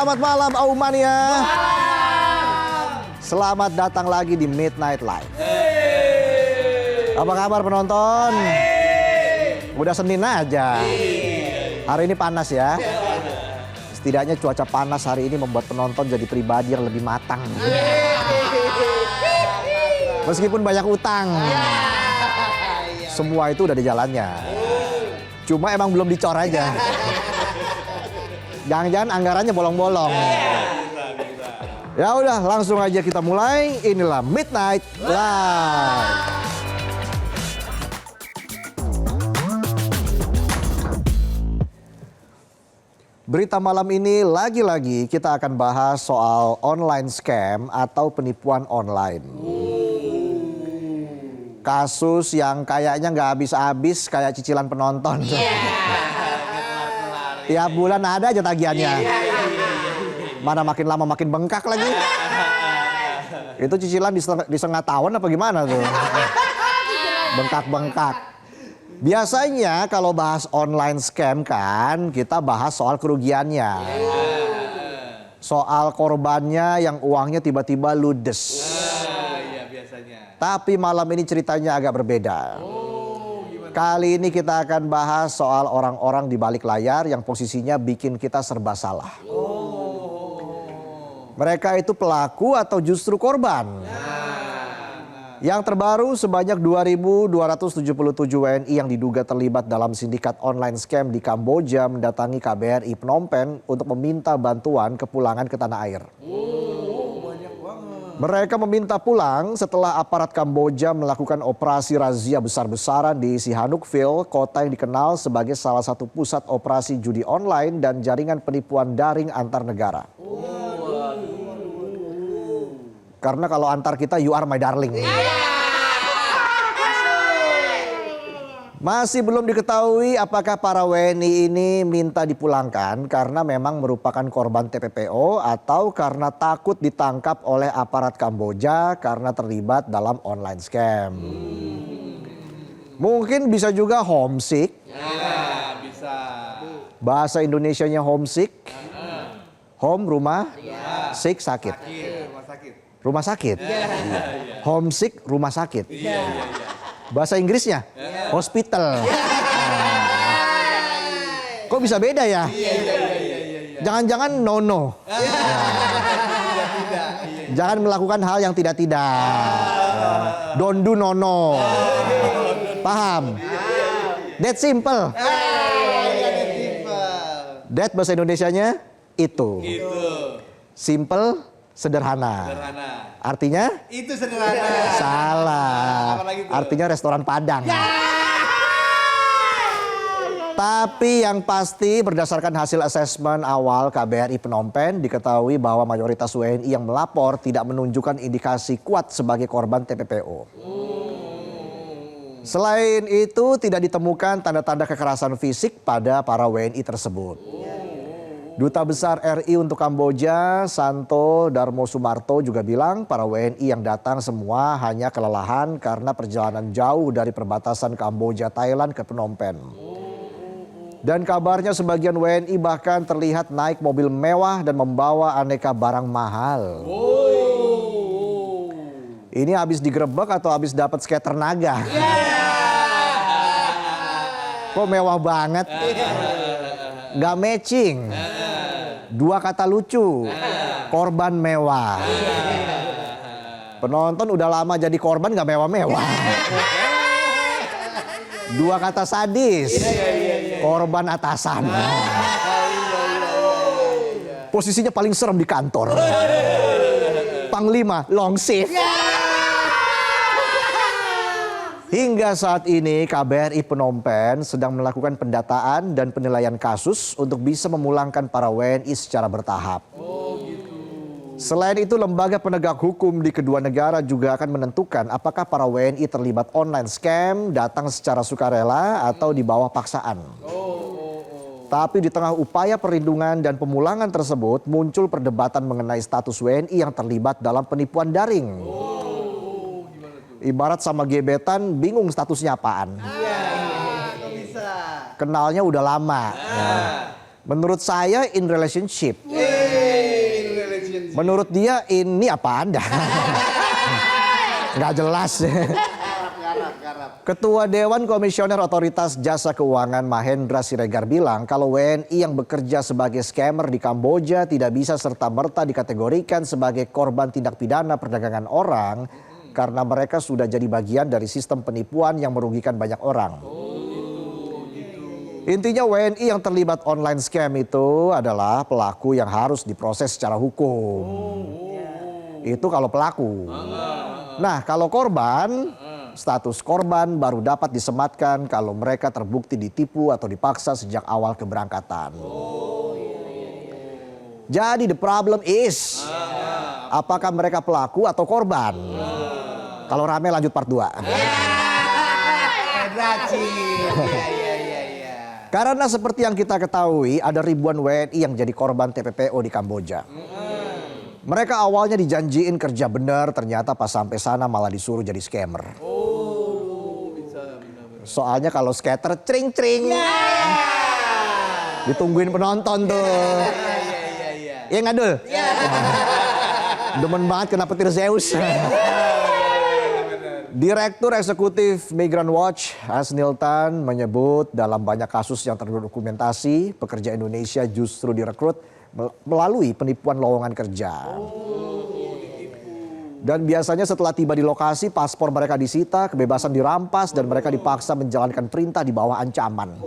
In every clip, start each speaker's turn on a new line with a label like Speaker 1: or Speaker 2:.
Speaker 1: Selamat malam Aumania. Selamat datang lagi di Midnight Live. Apa kabar penonton? Udah Senin aja. Hari ini panas ya. Setidaknya cuaca panas hari ini membuat penonton jadi pribadi yang lebih matang. Meskipun banyak utang. Semua itu udah di jalannya. Cuma emang belum dicor aja. Jangan-jangan anggarannya bolong-bolong. Ya udah, langsung aja kita mulai. Inilah Midnight Live. Berita malam ini lagi-lagi kita akan bahas soal online scam atau penipuan online. Kasus yang kayaknya nggak habis-habis kayak cicilan penonton. Tiap bulan ada aja tagihannya. Mana makin lama makin bengkak lagi. Itu cicilan di setengah tahun apa gimana tuh? Bengkak-bengkak. Biasanya kalau bahas online scam kan kita bahas soal kerugiannya. Soal korbannya yang uangnya tiba-tiba ludes. Tapi malam ini ceritanya agak berbeda. Kali ini kita akan bahas soal orang-orang di balik layar yang posisinya bikin kita serba salah. Mereka itu pelaku atau justru korban? Yang terbaru sebanyak 2.277 WNI yang diduga terlibat dalam sindikat online scam di Kamboja mendatangi KBRI Phnom Penh untuk meminta bantuan kepulangan ke tanah air. Mereka meminta pulang setelah aparat Kamboja melakukan operasi razia besar-besaran di Sihanoukville, kota yang dikenal sebagai salah satu pusat operasi judi online dan jaringan penipuan daring antar negara. Karena kalau antar kita, you are my darling. Masih belum diketahui apakah para WNI ini minta dipulangkan karena memang merupakan korban TPPO atau karena takut ditangkap oleh aparat Kamboja karena terlibat dalam online scam. Mungkin bisa juga homesick.
Speaker 2: Ya, bisa.
Speaker 1: Bahasa Indonesianya homesick. Home rumah, sick sakit.
Speaker 2: Rumah sakit.
Speaker 1: Rumah sakit. Homesick rumah sakit. Bahasa Inggrisnya hospital. Kok bisa beda ya? Jangan-jangan no. Jangan melakukan hal yang tidak-tidak. Don't do no. Paham? That simple. That bahasa Indonesianya itu. Simple, sederhana. Artinya?
Speaker 2: Itu sederhana.
Speaker 1: Salah. Artinya restoran Padang. Tapi yang pasti berdasarkan hasil asesmen awal KBRI Phnom Penh diketahui bahwa mayoritas WNI yang melapor tidak menunjukkan indikasi kuat sebagai korban TPPO. Selain itu tidak ditemukan tanda-tanda kekerasan fisik pada para WNI tersebut. Duta Besar RI untuk Kamboja, Santo Darmo Sumarto juga bilang para WNI yang datang semua hanya kelelahan karena perjalanan jauh dari perbatasan Kamboja Thailand ke Phnom Penh. Dan kabarnya sebagian WNI bahkan terlihat naik mobil mewah dan membawa aneka barang mahal. Ini habis digerebek atau habis dapat skater naga? Kok mewah banget? Gak matching. Dua kata lucu, korban mewah. Penonton udah lama jadi korban gak mewah-mewah. Dua kata sadis, korban atasan. Posisinya paling serem di kantor. Panglima, long shift. Hingga saat ini KBRI Phnom Penh sedang melakukan pendataan dan penilaian kasus untuk bisa memulangkan para WNI secara bertahap. Selain itu lembaga penegak hukum di kedua negara juga akan menentukan apakah para WNI terlibat online scam, datang secara sukarela atau di bawah paksaan. Tapi di tengah upaya perlindungan dan pemulangan tersebut muncul perdebatan mengenai status WNI yang terlibat dalam penipuan daring. Ibarat sama gebetan bingung statusnya apaan.
Speaker 2: Kok bisa?
Speaker 1: Kenalnya udah lama. Menurut saya in relationship. Menurut dia ini apa Anda? Nggak jelas. Ketua Dewan Komisioner Otoritas Jasa Keuangan Mahendra Siregar bilang kalau WNI yang bekerja sebagai scammer di Kamboja tidak bisa serta-merta dikategorikan sebagai korban tindak pidana perdagangan orang karena mereka sudah jadi bagian dari sistem penipuan yang merugikan banyak orang. Intinya WNI yang terlibat online scam itu adalah pelaku yang harus diproses secara hukum. Itu kalau pelaku. Nah, kalau korban, status korban baru dapat disematkan kalau mereka terbukti ditipu atau dipaksa sejak awal keberangkatan. Jadi the problem is, apakah mereka pelaku atau korban? Kalau rame lanjut part 2. Karena seperti yang kita ketahui, ada ribuan WNI yang jadi korban TPPO di Kamboja. Mereka awalnya dijanjiin kerja benar, ternyata pas sampai sana malah disuruh jadi scammer. Soalnya kalau skater cring-cring, ditungguin penonton tuh. Iya nggak Dul? Demen banget kena petir Zeus. Direktur Eksekutif Migrant Watch, Asnil Tan, menyebut dalam banyak kasus yang terdokumentasi, pekerja Indonesia justru direkrut melalui penipuan lowongan kerja. Dan biasanya setelah tiba di lokasi, paspor mereka disita, kebebasan dirampas, dan mereka dipaksa menjalankan perintah di bawah ancaman.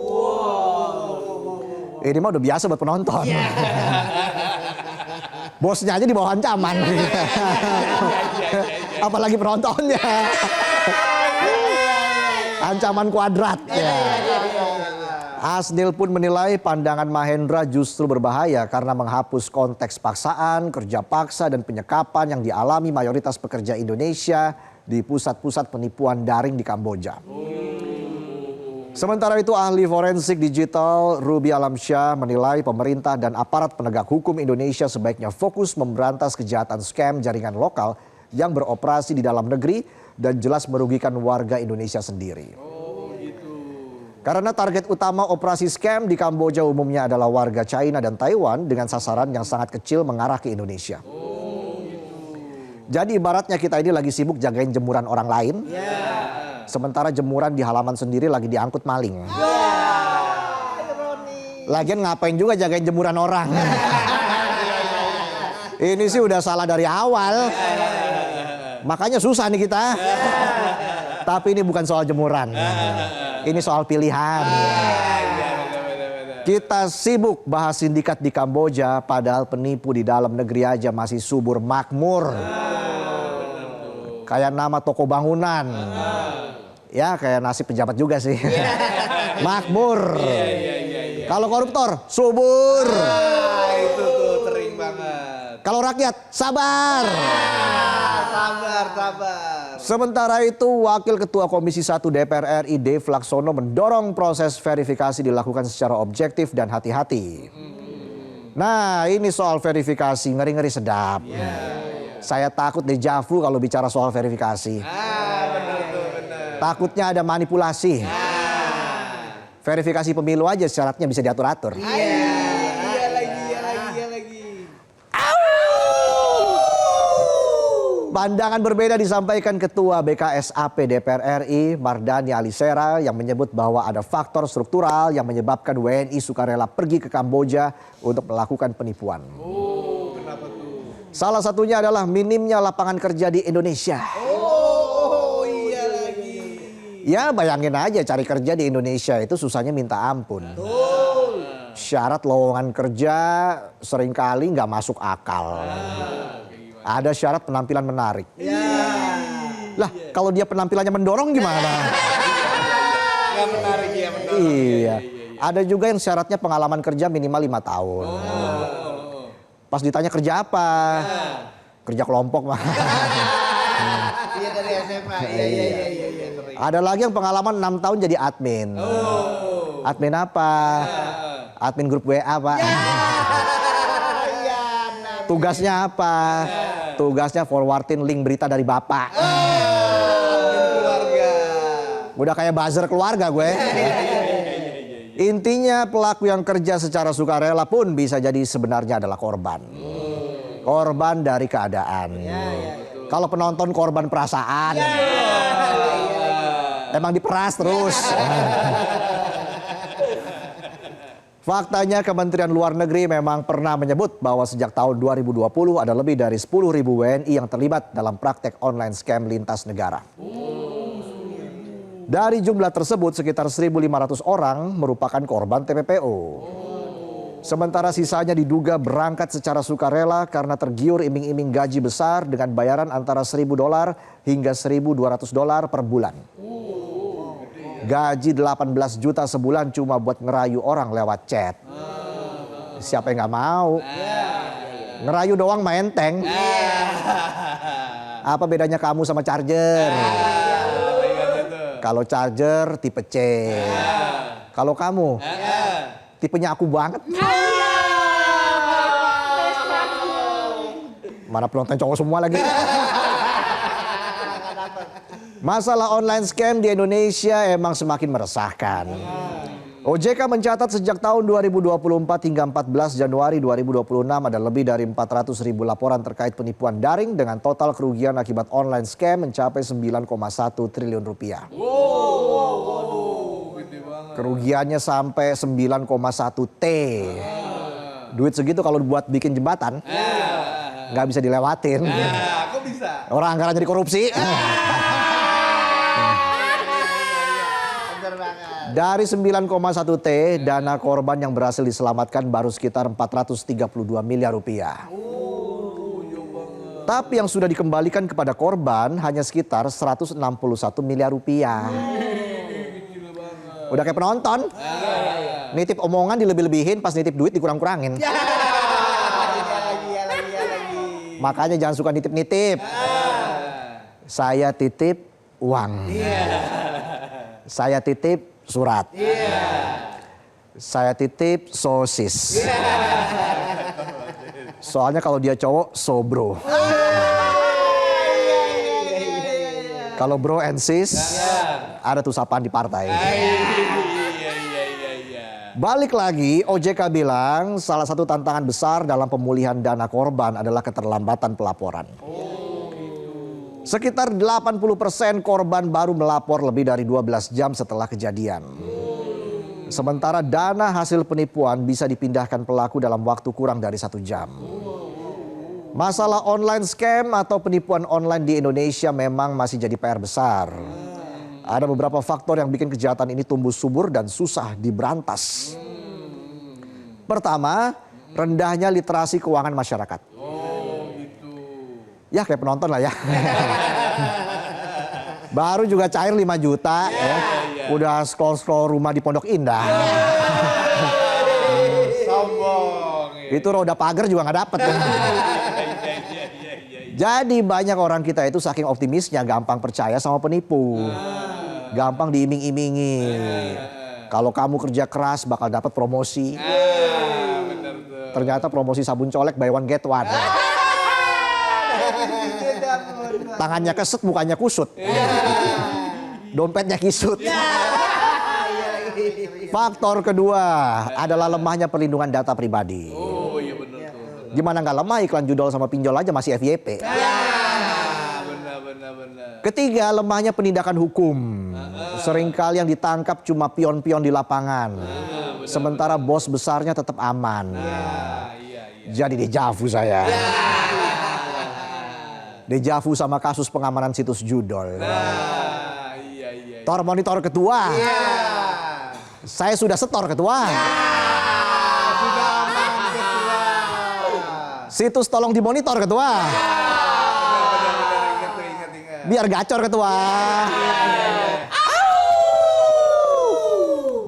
Speaker 1: Ini mah udah biasa buat penonton. Bosnya aja di bawah ancaman. Apalagi penontonnya. Ancaman kuadrat. Ya. Asnil pun menilai pandangan Mahendra justru berbahaya karena menghapus konteks paksaan, kerja paksa, dan penyekapan yang dialami mayoritas pekerja Indonesia di pusat-pusat penipuan daring di Kamboja. Sementara itu ahli forensik digital Ruby Alamsyah menilai pemerintah dan aparat penegak hukum Indonesia sebaiknya fokus memberantas kejahatan scam jaringan lokal yang beroperasi di dalam negeri dan jelas merugikan warga Indonesia sendiri. Karena target utama operasi scam di Kamboja umumnya adalah warga China dan Taiwan dengan sasaran yang sangat kecil mengarah ke Indonesia. Jadi ibaratnya kita ini lagi sibuk jagain jemuran orang lain. Sementara jemuran di halaman sendiri lagi diangkut maling. Lagian ngapain juga jagain jemuran orang. Ini sih udah salah dari awal. Makanya susah nih kita. Tapi ini bukan soal jemuran. Ini soal pilihan. Kita sibuk bahas sindikat di Kamboja, padahal penipu di dalam negeri aja masih subur makmur. Kayak nama toko bangunan. Ya kayak nasib pejabat juga sih. Makmur. Kalau koruptor, subur.
Speaker 2: Itu tuh sering banget.
Speaker 1: Kalau rakyat, sabar.
Speaker 2: Sabar.
Speaker 1: Sementara itu, Wakil Ketua Komisi 1 DPR RI Dev Laksono mendorong proses verifikasi dilakukan secara objektif dan hati-hati. Nah, ini soal verifikasi, ngeri-ngeri sedap. Saya takut dejavu kalau bicara soal verifikasi.
Speaker 2: Benar.
Speaker 1: Takutnya ada manipulasi. Verifikasi pemilu aja syaratnya bisa diatur-atur.
Speaker 2: Iya lagi.
Speaker 1: Pandangan berbeda disampaikan Ketua BKSAP DPR RI Mardani Alisera yang menyebut bahwa ada faktor struktural yang menyebabkan WNI sukarela pergi ke Kamboja untuk melakukan penipuan.
Speaker 2: Kenapa tuh?
Speaker 1: Salah satunya adalah minimnya lapangan kerja di Indonesia.
Speaker 2: Iya lagi.
Speaker 1: Ya bayangin aja cari kerja di Indonesia itu susahnya minta ampun. Syarat lowongan kerja seringkali nggak masuk akal. Ada syarat penampilan menarik. Lah kalau dia penampilannya mendorong gimana?
Speaker 2: Gak menarik ya.
Speaker 1: Iya. Ada juga yang syaratnya pengalaman kerja minimal 5 tahun. Pas ditanya kerja apa? Kerja kelompok mah.
Speaker 2: Iya dari SMA. Iya.
Speaker 1: Ada lagi yang pengalaman 6 tahun jadi admin. Admin apa? Admin grup WA, Pak. Tugasnya apa? Tugasnya forwardin link berita dari bapak.
Speaker 2: Keluarga.
Speaker 1: Udah kayak buzzer keluarga gue. Intinya pelaku yang kerja secara sukarela pun bisa jadi sebenarnya adalah korban. Korban dari keadaan. Kalau penonton korban perasaan. Emang diperas terus. Faktanya Kementerian Luar Negeri memang pernah menyebut bahwa sejak tahun 2020 ada lebih dari 10.000 WNI yang terlibat dalam praktek online scam lintas negara. Dari jumlah tersebut sekitar 1.500 orang merupakan korban TPPO. Sementara sisanya diduga berangkat secara sukarela karena tergiur iming-iming gaji besar dengan bayaran antara $1.000 hingga $1.200 per bulan. Gaji 18 juta sebulan cuma buat ngerayu orang lewat chat. Siapa yang nggak mau? Ngerayu doang main enteng. Apa bedanya kamu sama charger? Kalau charger tipe C. Kalau kamu tipenya aku banget. Mana penonton cowok semua lagi. Masalah online scam di Indonesia emang semakin meresahkan. OJK mencatat sejak tahun 2024 hingga 14 Januari 2026 ada lebih dari 400.000 laporan terkait penipuan daring dengan total kerugian akibat online scam mencapai 9,1 triliun rupiah. Kerugiannya sampai 9,1 T. Duit segitu kalau buat bikin jembatan nggak bisa dilewatin.
Speaker 2: Kok bisa?
Speaker 1: Orang anggarannya dikorupsi. Dari 9,1 T, dana korban yang berhasil diselamatkan baru sekitar 432 miliar rupiah. Tapi yang sudah dikembalikan kepada korban hanya sekitar 161 miliar rupiah. Udah kayak penonton. Nitip omongan dilebih-lebihin, pas nitip duit dikurang-kurangin. Makanya jangan suka nitip-nitip. Saya titip uang. Saya titip surat. Saya titip sosis. Soalnya kalau dia cowok, sobro. Kalau bro and sis, ada tuh sapaan di partai. Balik lagi, OJK bilang salah satu tantangan besar dalam pemulihan dana korban adalah keterlambatan pelaporan. Sekitar 80% korban baru melapor lebih dari 12 jam setelah kejadian. Sementara dana hasil penipuan bisa dipindahkan pelaku dalam waktu kurang dari 1 jam. Masalah online scam atau penipuan online di Indonesia memang masih jadi PR besar. Ada beberapa faktor yang bikin kejahatan ini tumbuh subur dan susah diberantas. Pertama, rendahnya literasi keuangan masyarakat. Ya kayak penonton lah ya. Baru juga cair 5 juta ya. Udah scroll-scroll rumah di Pondok Indah.
Speaker 2: Sombong.
Speaker 1: Itu roda pagar juga nggak dapet. Jadi banyak orang kita itu saking optimisnya gampang percaya sama penipu. Gampang diiming-imingi. Kalau kamu kerja keras bakal dapat promosi. Ternyata promosi sabun colek buy one get one. Tangannya keset, mukanya kusut. Dompetnya kisut. Faktor kedua adalah lemahnya perlindungan data pribadi. Gimana nggak lemah, iklan judol sama pinjol aja masih FYP. Ketiga, lemahnya penindakan hukum. Seringkali yang ditangkap cuma pion-pion di lapangan. Sementara bos besarnya tetap aman. Jadi dejavu saya. Dejavu sama kasus pengamanan situs judol. Tor monitor ketua. Saya sudah setor ketua. Situs tolong dimonitor ketua. Biar gacor ketua.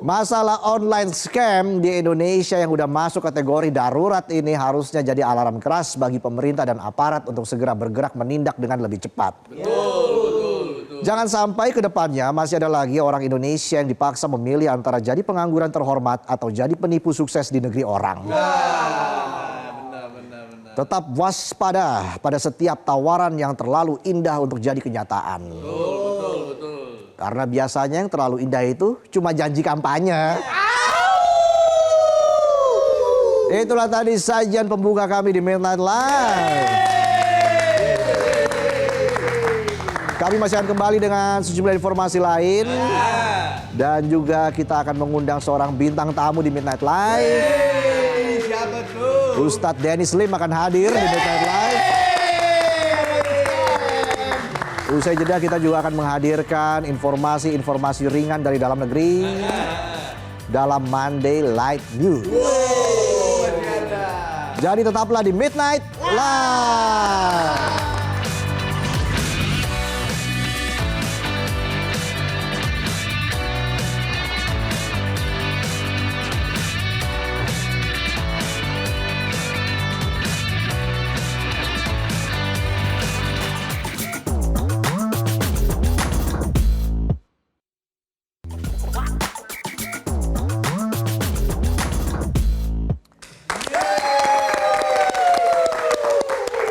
Speaker 1: Masalah online scam di Indonesia yang udah masuk kategori darurat ini harusnya jadi alarm keras bagi pemerintah dan aparat untuk segera bergerak menindak dengan lebih cepat. Jangan sampai ke depannya masih ada lagi orang Indonesia yang dipaksa memilih antara jadi pengangguran terhormat atau jadi penipu sukses di negeri orang. Tetap waspada pada setiap tawaran yang terlalu indah untuk jadi kenyataan. Karena biasanya yang terlalu indah itu cuma janji kampanye. Itulah tadi sajian pembuka kami di Midnight Live. Kami masih akan kembali dengan sejumlah informasi lain. Dan juga kita akan mengundang seorang bintang tamu di Midnight Live.
Speaker 2: Siapa tuh?
Speaker 1: Ustadz Dennis Lim akan hadir di Midnight Live. Usai jeda kita juga akan menghadirkan informasi-informasi ringan dari dalam negeri dalam Monday Light News. Jadi tetaplah di Midnight Live.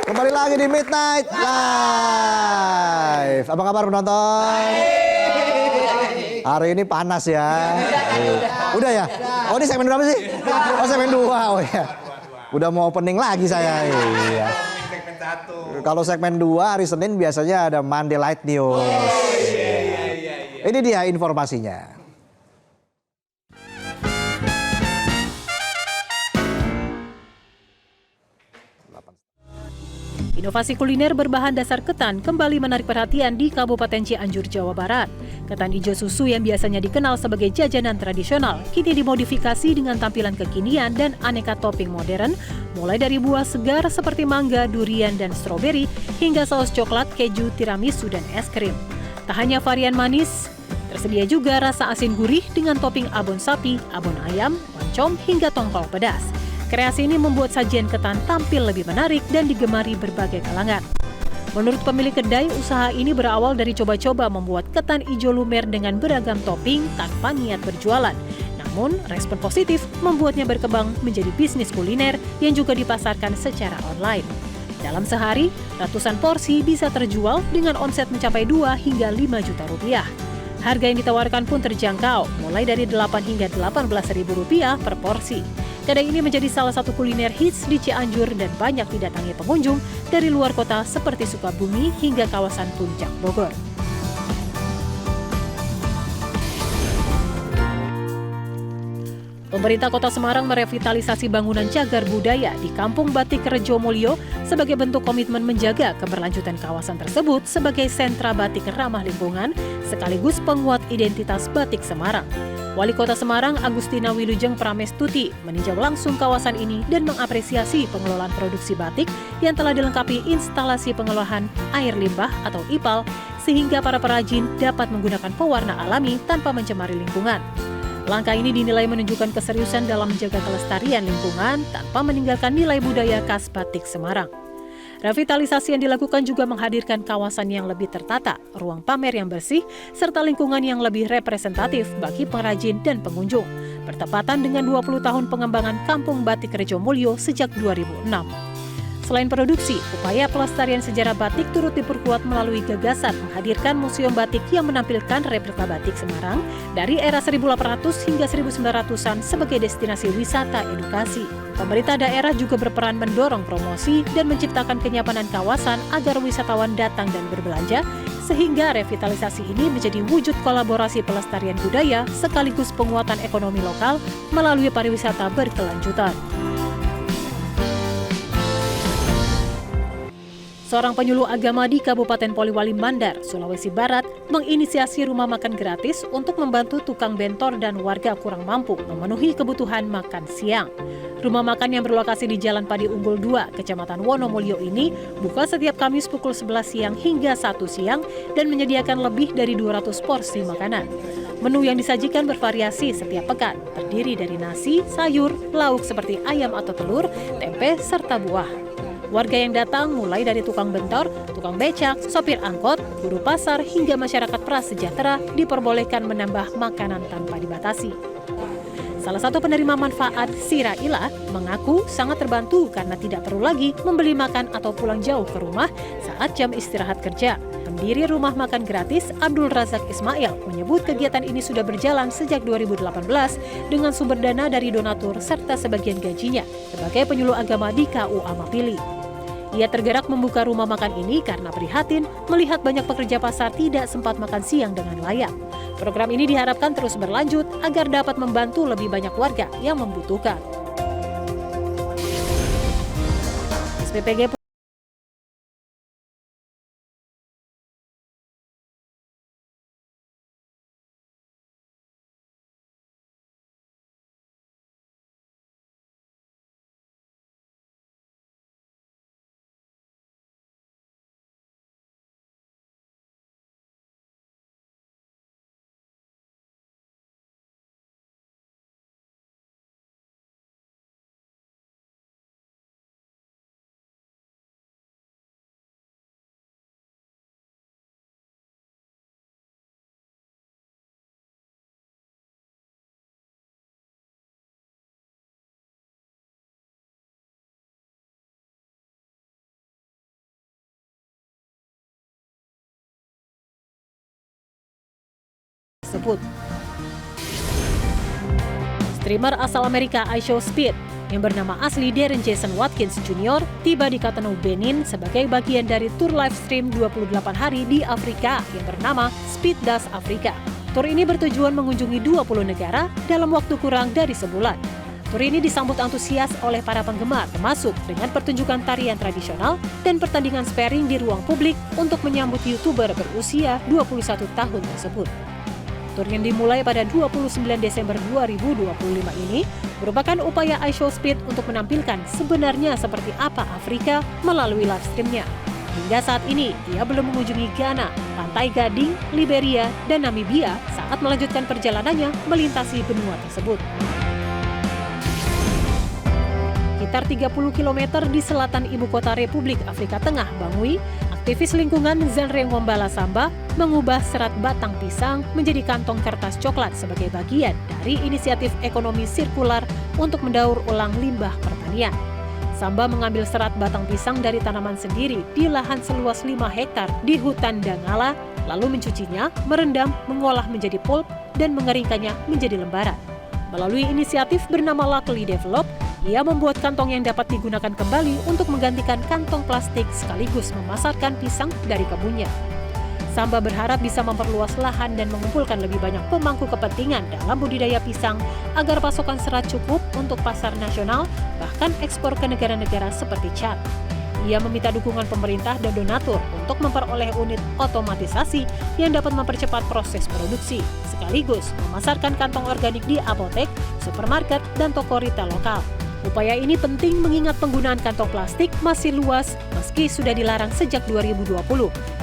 Speaker 1: Kembali lagi di Midnight Live. Apa kabar penonton? Hari ini panas ya. Udah ya? Oh ini segmen berapa sih? Oh segmen 2. Oh ya. Udah mau opening lagi saya. Iya.
Speaker 2: Segmen 1.
Speaker 1: Kalau segmen 2 hari Senin biasanya ada Monday Light News. Ini dia informasinya.
Speaker 3: Inovasi kuliner berbahan dasar ketan kembali menarik perhatian di Kabupaten Cianjur, Jawa Barat. Ketan ijo susu yang biasanya dikenal sebagai jajanan tradisional, kini dimodifikasi dengan tampilan kekinian dan aneka topping modern, mulai dari buah segar seperti mangga, durian, dan stroberi, hingga saus coklat, keju, tiramisu, dan es krim. Tak hanya varian manis, tersedia juga rasa asin gurih dengan topping abon sapi, abon ayam, oncom, hingga tongkol pedas. Kreasi ini membuat sajian ketan tampil lebih menarik dan digemari berbagai kalangan. Menurut pemilik kedai, usaha ini berawal dari coba-coba membuat ketan ijo lumer dengan beragam topping tanpa niat berjualan. Namun, respon positif membuatnya berkembang menjadi bisnis kuliner yang juga dipasarkan secara online. Dalam sehari, ratusan porsi bisa terjual dengan omset mencapai 2 hingga 5 juta rupiah. Harga yang ditawarkan pun terjangkau, mulai dari 8 hingga 18 ribu rupiah per porsi. Kedai ini menjadi salah satu kuliner hits di Cianjur dan banyak didatangi pengunjung dari luar kota seperti Sukabumi hingga kawasan Puncak Bogor. Pemerintah Kota Semarang merevitalisasi bangunan cagar budaya di Kampung Batik Rejomulyo sebagai bentuk komitmen menjaga keberlanjutan kawasan tersebut sebagai sentra batik ramah lingkungan sekaligus penguat identitas batik Semarang. Wali Kota Semarang Agustina Wilujeng Pramestuti meninjau langsung kawasan ini dan mengapresiasi pengelolaan produksi batik yang telah dilengkapi instalasi pengolahan air limbah atau IPAL sehingga para perajin dapat menggunakan pewarna alami tanpa mencemari lingkungan. Langkah ini dinilai menunjukkan keseriusan dalam menjaga kelestarian lingkungan tanpa meninggalkan nilai budaya khas batik Semarang. Revitalisasi yang dilakukan juga menghadirkan kawasan yang lebih tertata, ruang pamer yang bersih, serta lingkungan yang lebih representatif bagi pengrajin dan pengunjung, bertepatan dengan 20 tahun pengembangan Kampung Batik Rejomulyo sejak 2006. Selain produksi, upaya pelestarian sejarah batik turut diperkuat melalui gagasan menghadirkan museum batik yang menampilkan replika batik Semarang dari era 1800 hingga 1900-an sebagai destinasi wisata edukasi. Pemerintah daerah juga berperan mendorong promosi dan menciptakan kenyamanan kawasan agar wisatawan datang dan berbelanja, sehingga revitalisasi ini menjadi wujud kolaborasi pelestarian budaya sekaligus penguatan ekonomi lokal melalui pariwisata berkelanjutan. Seorang penyuluh agama di Kabupaten Poliwali Mandar, Sulawesi Barat, menginisiasi rumah makan gratis untuk membantu tukang bentor dan warga kurang mampu memenuhi kebutuhan makan siang. Rumah makan yang berlokasi di Jalan Padi Unggul 2, Kecamatan Wonomulyo ini buka setiap Kamis pukul 11 siang hingga 1 siang dan menyediakan lebih dari 200 porsi makanan. Menu yang disajikan bervariasi setiap pekan, terdiri dari nasi, sayur, lauk seperti ayam atau telur, tempe, serta buah. Warga yang datang mulai dari tukang bentor, tukang becak, sopir angkot, buruh pasar, hingga masyarakat prasejahtera diperbolehkan menambah makanan tanpa dibatasi. Salah satu penerima manfaat, Siraila, mengaku sangat terbantu karena tidak perlu lagi membeli makan atau pulang jauh ke rumah saat jam istirahat kerja. Pendiri rumah makan gratis, Abdul Razak Ismail, menyebut kegiatan ini sudah berjalan sejak 2018 dengan sumber dana dari donatur serta sebagian gajinya sebagai penyuluh agama di KUA Mapili. Ia tergerak membuka rumah makan ini karena prihatin melihat banyak pekerja pasar tidak sempat makan siang dengan layak. Program ini diharapkan terus berlanjut agar dapat membantu lebih banyak warga yang membutuhkan. SPPG tersebut. Streamer asal Amerika IShowSpeed yang bernama asli Darren Jason Watkins Jr. tiba di Cotonou, Benin sebagai bagian dari tur live stream 28 hari di Afrika yang bernama Speed Dance Africa. Tur ini bertujuan mengunjungi 20 negara dalam waktu kurang dari sebulan. Tur ini disambut antusias oleh para penggemar, termasuk dengan pertunjukan tarian tradisional dan pertandingan sparring di ruang publik untuk menyambut YouTuber berusia 21 tahun tersebut. Tur yang dimulai pada 29 Desember 2025 ini merupakan upaya IShowSpeed untuk menampilkan sebenarnya seperti apa Afrika melalui live streamnya. Hingga saat ini, ia belum mengunjungi Ghana, Pantai Gading, Liberia, dan Namibia saat melanjutkan perjalanannya melintasi benua tersebut. Sekitar 30 km di selatan ibu kota Republik Afrika Tengah, Bangui, aktivis lingkungan Zanre Ngombala Samba mengubah serat batang pisang menjadi kantong kertas coklat sebagai bagian dari inisiatif ekonomi sirkular untuk mendaur ulang limbah pertanian. Samba mengambil serat batang pisang dari tanaman sendiri di lahan seluas 5 hektar di hutan Dangala, lalu mencucinya, merendam, mengolah menjadi pulp, dan mengeringkannya menjadi lembaran. Melalui inisiatif bernama Luckily Develop, ia membuat kantong yang dapat digunakan kembali untuk menggantikan kantong plastik sekaligus memasarkan pisang dari kebunnya. Samba berharap bisa memperluas lahan dan mengumpulkan lebih banyak pemangku kepentingan dalam budidaya pisang agar pasokan serat cukup untuk pasar nasional, bahkan ekspor ke negara-negara seperti Chad. Ia meminta dukungan pemerintah dan donatur untuk memperoleh unit otomatisasi yang dapat mempercepat proses produksi, sekaligus memasarkan kantong organik di apotek, supermarket, dan toko retail lokal. Upaya ini penting mengingat penggunaan kantong plastik masih luas meski sudah dilarang sejak 2020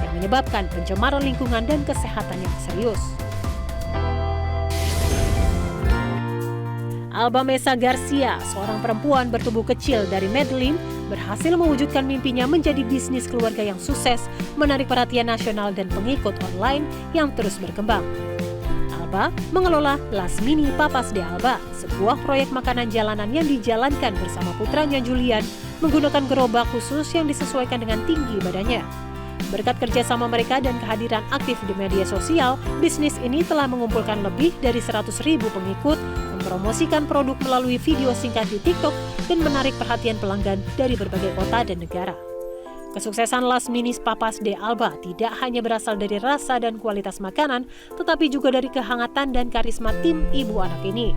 Speaker 3: yang menyebabkan pencemaran lingkungan dan kesehatan yang serius. Alba Mesa Garcia, seorang perempuan bertubuh kecil dari Medellin, berhasil mewujudkan mimpinya menjadi bisnis keluarga yang sukses, menarik perhatian nasional dan pengikut online yang terus berkembang. Alba mengelola Las Mini Papas de Alba, sebuah proyek makanan jalanan yang dijalankan bersama putranya Julian menggunakan gerobak khusus yang disesuaikan dengan tinggi badannya. Berkat kerjasama mereka dan kehadiran aktif di media sosial, bisnis ini telah mengumpulkan lebih dari 100.000 pengikut, mempromosikan produk melalui video singkat di TikTok, dan menarik perhatian pelanggan dari berbagai kota dan negara. Kesuksesan Las Minis Papas de Alba tidak hanya berasal dari rasa dan kualitas makanan, tetapi juga dari kehangatan dan karisma tim ibu anak ini.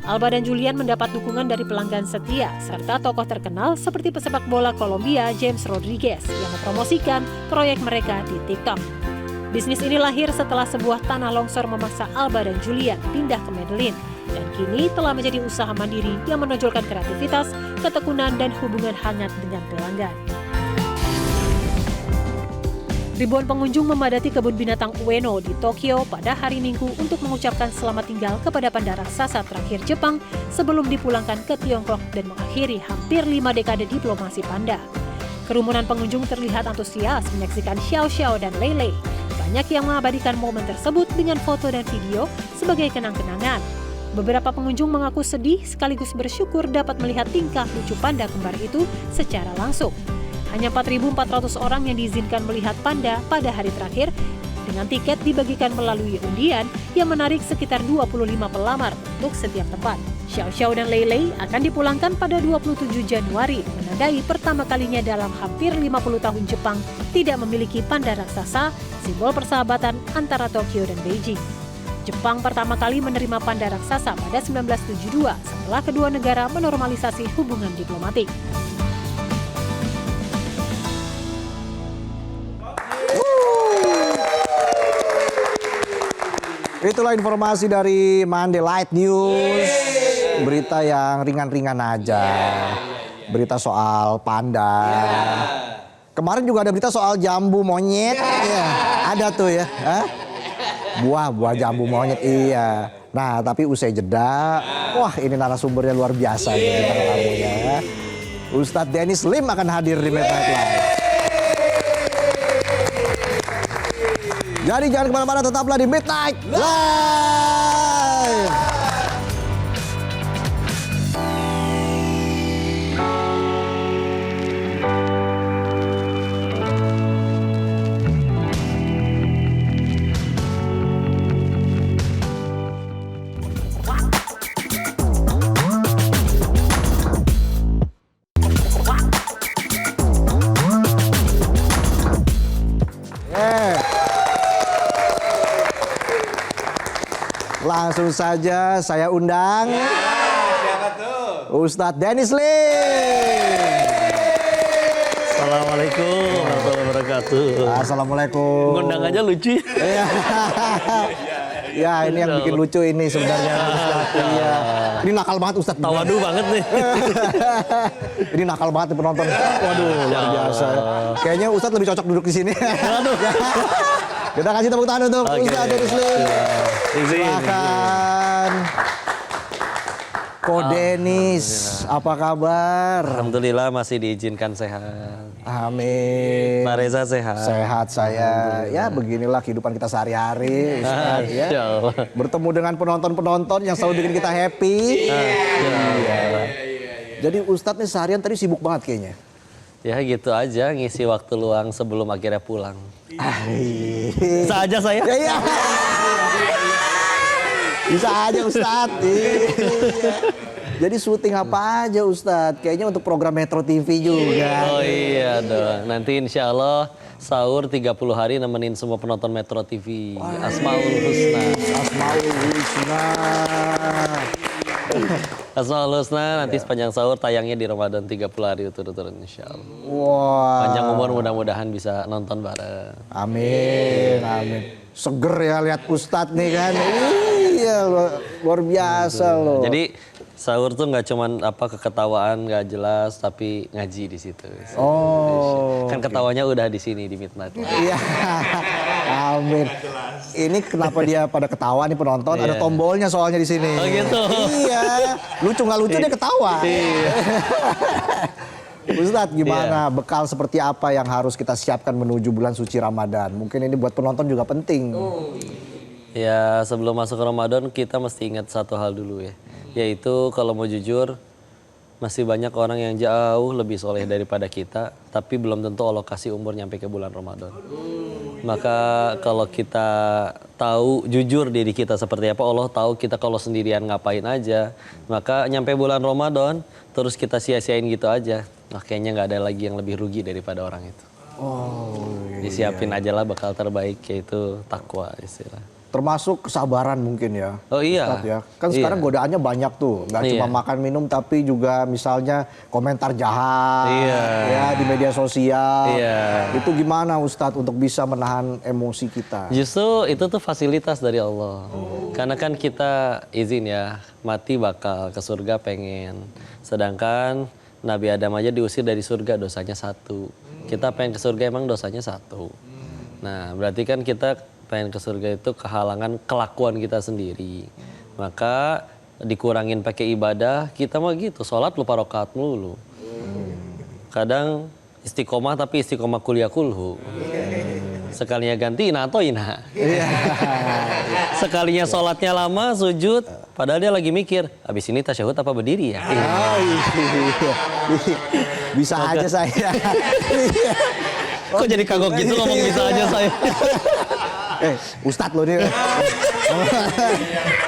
Speaker 3: Alba dan Julian mendapat dukungan dari pelanggan setia, serta tokoh terkenal seperti pesepak bola Kolombia James Rodriguez yang mempromosikan proyek mereka di TikTok. Bisnis ini lahir setelah sebuah tanah longsor memaksa Alba dan Julian pindah ke Medellin, dan kini telah menjadi usaha mandiri yang menonjolkan kreativitas, ketekunan, dan hubungan hangat dengan pelanggan. Ribuan pengunjung memadati kebun binatang Ueno di Tokyo pada hari Minggu untuk mengucapkan selamat tinggal kepada panda raksasa terakhir Jepang sebelum dipulangkan ke Tiongkok dan mengakhiri hampir 5 dekade diplomasi panda. Kerumunan pengunjung terlihat antusias menyaksikan Xiao Xiao dan Lei Lei. Banyak yang mengabadikan momen tersebut dengan foto dan video sebagai kenang-kenangan. Beberapa pengunjung mengaku sedih sekaligus bersyukur dapat melihat tingkah lucu panda kembar itu secara langsung. Hanya 4.400 orang yang diizinkan melihat panda pada hari terakhir, dengan tiket dibagikan melalui undian yang menarik sekitar 25 pelamar untuk setiap tempat. Xiao Xiao dan Lei Lei akan dipulangkan pada 27 Januari, menandai pertama kalinya dalam hampir 50 tahun Jepang tidak memiliki panda raksasa, simbol persahabatan antara Tokyo dan Beijing. Jepang pertama kali menerima panda raksasa pada 1972 setelah kedua negara menormalisasi hubungan diplomatik.
Speaker 1: Itulah informasi dari Monday Light News. Berita yang ringan-ringan aja. Berita soal panda. Kemarin juga ada berita soal jambu monyet. Iya, ada tuh ya. Hah? Buah jambu monyet, iya. Nah, tapi usai jeda, wah ini narasumbernya luar biasa nih bintang tamunya ya. Ustadz Dennis Lim akan hadir di Midnight Live. Jadi jangan kemana-mana, tetaplah di Midnight Live. Langsung saja saya undang
Speaker 2: Siapa tuh?
Speaker 1: Ustadz Dennis Lim.
Speaker 4: Assalamualaikum warahmatullahi wabarakatuh.
Speaker 1: Assalamualaikum.
Speaker 4: Ngundang aja lucu.
Speaker 1: Iya. Ya ini yang bikin lucu ini sebenarnya Ustadz. Iya. Ini nakal banget Ustadz.
Speaker 4: Tawadu banget nih.
Speaker 1: Ini nakal banget nih penonton. Waduh luar biasa. Kayaknya Ustadz lebih cocok duduk di sini.
Speaker 4: Aduh.
Speaker 1: Kita kasih tepuk tangan untuk Ustadz Dennis Lim. Silakan. Ko Dennis, apa kabar?
Speaker 4: Alhamdulillah masih diizinkan sehat.
Speaker 1: Amin.
Speaker 4: Pak Reza sehat.
Speaker 1: Sehat saya. Ya beginilah kehidupan kita sehari-hari. Ustadz, ya.
Speaker 4: Insya Allah.
Speaker 1: Bertemu dengan penonton-penonton yang selalu bikin kita happy. Iya. Jadi Ustadz nih seharian tadi sibuk banget kayaknya.
Speaker 4: Ya gitu aja ngisi waktu luang sebelum akhirnya pulang. Bisa aja saya.
Speaker 1: Ya, iya. Bisa aja Ustadz. Iya. Jadi syuting apa aja Ustadz? Kayaknya untuk program Metro TV juga.
Speaker 4: Oh iya dong. Nanti insya Allah sahur 30 hari nemenin semua penonton Metro TV. Asmaul Husna.
Speaker 1: Asmaul Husna.
Speaker 4: Asmaul Husna nanti sepanjang sahur tayangnya di Ramadan 30 hari turut-turut insya Allah.
Speaker 1: Wah.
Speaker 4: Panjang umur mudah-mudahan bisa nonton bareng.
Speaker 1: Amin, amin. Seger ya lihat Ustadz nih kan. Iya, luar biasa loh.
Speaker 4: Jadi sahur tuh nggak cuman keketawaan nggak jelas tapi ngaji di situ.
Speaker 1: Oh.
Speaker 4: Kan ketawanya udah di sini di Midnight.
Speaker 1: Iya. Amin. Ini kenapa dia pada ketawa nih penonton? Ada tombolnya soalnya di sini.
Speaker 4: Oh gitu.
Speaker 1: Iya. Lucu nggak lucu dia ketawa.
Speaker 4: Iya.
Speaker 1: Ustadz gimana bekal seperti apa yang harus kita siapkan menuju bulan suci Ramadan? Mungkin ini buat penonton juga penting.
Speaker 4: Ya sebelum masuk Ramadan kita mesti ingat satu hal dulu ya. Yaitu kalau mau jujur masih banyak orang yang jauh lebih soleh daripada kita. Tapi belum tentu Allah kasih umur nyampe ke bulan Ramadan. Maka kalau kita tahu jujur diri kita seperti apa, Allah tahu kita kalau sendirian ngapain aja. Maka nyampe bulan Ramadan terus kita sia-siain gitu aja. Nah kayaknya nggak ada lagi yang lebih rugi daripada orang itu.
Speaker 1: Oh.
Speaker 4: Disiapin aja lah bakal terbaik yaitu takwa istilah.
Speaker 1: Termasuk kesabaran mungkin ya.
Speaker 4: Oh iya.
Speaker 1: Ustadz, ya. Kan sekarang godaannya banyak tuh. Nggak cuma makan minum tapi juga misalnya komentar jahat.
Speaker 4: Iya.
Speaker 1: Ya di media sosial.
Speaker 4: Iya.
Speaker 1: Itu gimana Ustadz untuk bisa menahan emosi kita?
Speaker 4: Justru itu tuh fasilitas dari Allah. Karena kan kita izin ya mati bakal ke surga pengen. Sedangkan Nabi Adam aja diusir dari surga dosanya 1. Kita pengen ke surga emang dosanya 1. Nah berarti kan kita pengen ke surga itu kehalangan kelakuan kita sendiri. Maka dikurangin pakai ibadah, kita mah gitu, sholat lupa rakaat melulu. Kadang istiqomah tapi istiqomah kuliah kulhu. Sekalinya ganti ina atau ina.
Speaker 1: Iya.
Speaker 4: Sekalinya sholatnya lama, sujud. Padahal dia lagi mikir, habis ini tasyahud apa berdiri ya?
Speaker 1: Oh, iya. Bisa aja saya. Iya.
Speaker 4: Kok jadi kagok gitu ngomong bisa aja saya?
Speaker 1: Ustadz lo nih.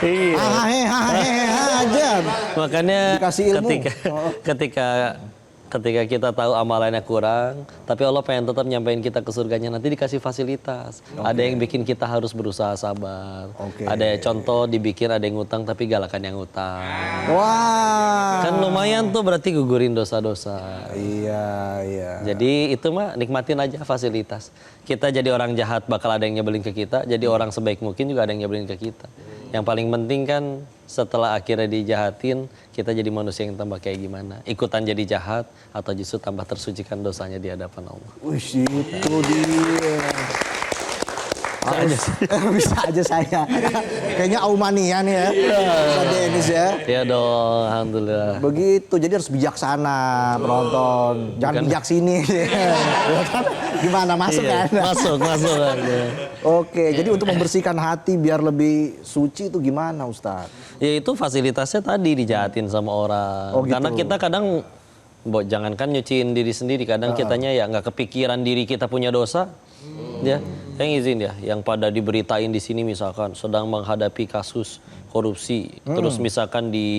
Speaker 4: Iya.
Speaker 1: Aja.
Speaker 4: Makanya
Speaker 1: Dikasih ilmu.
Speaker 4: ketika kita tahu amalannya kurang, tapi Allah pengen tetap nyampein kita ke surganya, nanti dikasih fasilitas. Ada yang bikin kita harus berusaha sabar. Ada contoh dibikin ada yang ngutang tapi galakan yang ngutang.
Speaker 1: Wah.
Speaker 4: Kan lumayan tuh berarti gugurin dosa-dosa.
Speaker 1: Iya.
Speaker 4: Jadi itu mah nikmatin aja fasilitas. Kita jadi orang jahat bakal ada yang nyebelin ke kita, jadi orang sebaik mungkin juga ada yang nyebelin ke kita. Yang paling penting kan setelah akhirnya dijahatin, kita jadi manusia yang tambah kayak gimana. Ikutan jadi jahat atau justru tambah tersucikan dosanya di hadapan Allah.
Speaker 1: Wih, itu dia. Bisa aja saya. Kayaknya Aumania nih ya. Pak Dennis ya.
Speaker 4: Ya dong, alhamdulillah.
Speaker 1: Begitu, jadi harus bijaksana penonton. Jangan bijak sini. Gimana, masuk
Speaker 4: Iya,
Speaker 1: kan?
Speaker 4: Masuk.
Speaker 1: Oke, jadi untuk membersihkan hati biar lebih suci itu gimana Ustadz?
Speaker 4: Ya itu fasilitasnya tadi dijahatin sama orang.
Speaker 1: Oh, gitu.
Speaker 4: Karena kita kadang, jangankan nyuciin diri sendiri, kadang kitanya ya nggak kepikiran diri kita punya dosa. Ya, yang izin ya, yang pada diberitain di sini misalkan sedang menghadapi kasus korupsi, terus misalkan di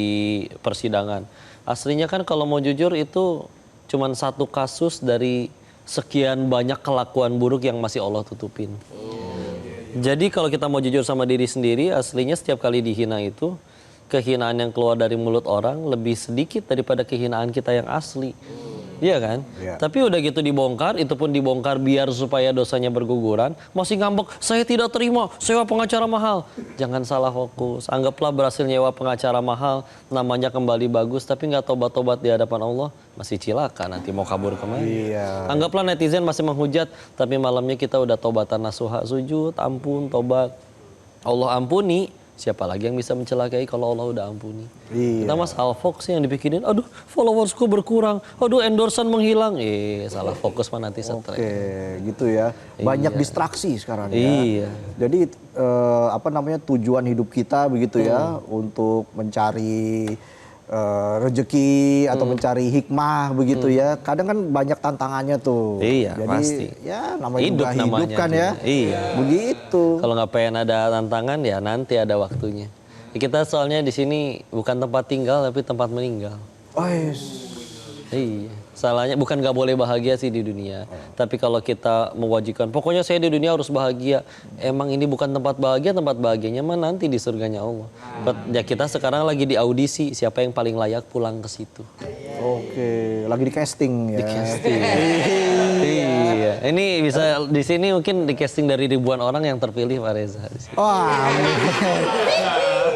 Speaker 4: persidangan. Aslinya kan kalau mau jujur itu cuman satu kasus dari sekian banyak kelakuan buruk yang masih Allah tutupin. Jadi kalau kita mau jujur sama diri sendiri, aslinya setiap kali dihina itu, kehinaan yang keluar dari mulut orang lebih sedikit daripada kehinaan kita yang asli. Iya kan?
Speaker 1: Iya.
Speaker 4: Tapi udah gitu dibongkar, itu pun dibongkar biar supaya dosanya berguguran. Masih ngambek, saya tidak terima, sewa pengacara mahal. Jangan salah fokus. Anggaplah berhasil nyewa pengacara mahal, namanya kembali bagus, tapi nggak tobat-tobat di hadapan Allah, masih cilaka nanti mau kabur kemana.
Speaker 1: Iya.
Speaker 4: Anggaplah netizen masih menghujat, tapi malamnya kita udah tobatan nasuha, sujud, ampun, tobat. Allah ampuni. Siapa lagi yang bisa mencelakai kalau Allah udah ampuni?
Speaker 1: Iya.
Speaker 4: Kita mas Fox yang dipikirin, aduh followersku berkurang, aduh endorsement menghilang. Salah fokus mah nanti stres.
Speaker 1: Oke, gitu ya. Banyak distraksi sekarang ya.
Speaker 4: Iya.
Speaker 1: Jadi tujuan hidup kita begitu ya untuk mencari rezeki atau mencari hikmah begitu ya. Kadang kan banyak tantangannya tuh.
Speaker 4: Iya,
Speaker 1: jadi,
Speaker 4: pasti.
Speaker 1: Ya namanya
Speaker 4: Hidup
Speaker 1: juga hidup
Speaker 4: namanya
Speaker 1: kan
Speaker 4: juga.
Speaker 1: ya.
Speaker 4: Iya.
Speaker 1: Begitu.
Speaker 4: Kalau nggak pengen ada tantangan ya nanti ada waktunya. Kita soalnya di sini bukan tempat tinggal tapi tempat meninggal. Iya. Salahnya bukan nggak boleh bahagia sih di dunia. Tapi kalau kita mewajibkan, pokoknya saya di dunia harus bahagia. Emang ini bukan tempat bahagia, tempat bahagianya mah nanti di surganya Allah. Ya kita sekarang lagi di audisi, siapa yang paling layak pulang ke situ.
Speaker 1: Oke, lagi di casting ya.
Speaker 4: Di casting. Iya. Ini bisa di sini mungkin di casting dari ribuan orang yang terpilih Pak Reza.
Speaker 1: Wah,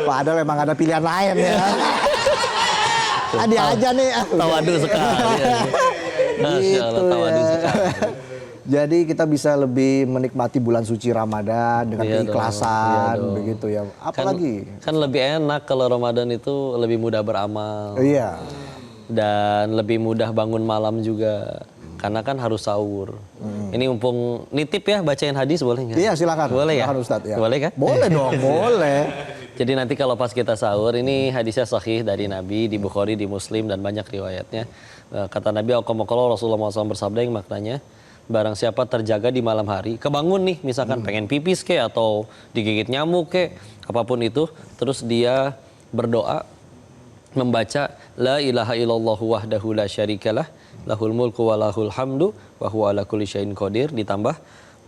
Speaker 1: padahal memang ada pilihan lain ya. Dia aja nih.
Speaker 4: Tawadu sekali. Masya Allah, tawadu sekali.
Speaker 1: Jadi kita bisa lebih menikmati bulan suci Ramadan dengan keikhlasan begitu ya. Apalagi?
Speaker 4: Kan lebih enak kalau Ramadan itu lebih mudah beramal.
Speaker 1: Iya.
Speaker 4: Dan lebih mudah bangun malam juga. Karena kan harus sahur. Ini mumpung nitip ya bacain hadis boleh nggak?
Speaker 1: Iya silakan.
Speaker 4: Boleh ya?
Speaker 1: Silakan Ustadz, ya.
Speaker 4: Boleh kan?
Speaker 1: Boleh dong, boleh.
Speaker 4: Jadi nanti kalau pas kita sahur, ini hadisnya sahih dari Nabi, di Bukhari, di Muslim, dan banyak riwayatnya. Kata Nabi, Rasulullah SAW bersabda yang maknanya, barang siapa terjaga di malam hari, kebangun nih, misalkan pengen pipis ke, atau digigit nyamuk ke, apapun itu, terus dia berdoa, membaca, La ilaha illallah wahdahu la syarikalah, lahul mulku wa lahul hamdu, wa huwa ala kulli syai'in qadir, ditambah,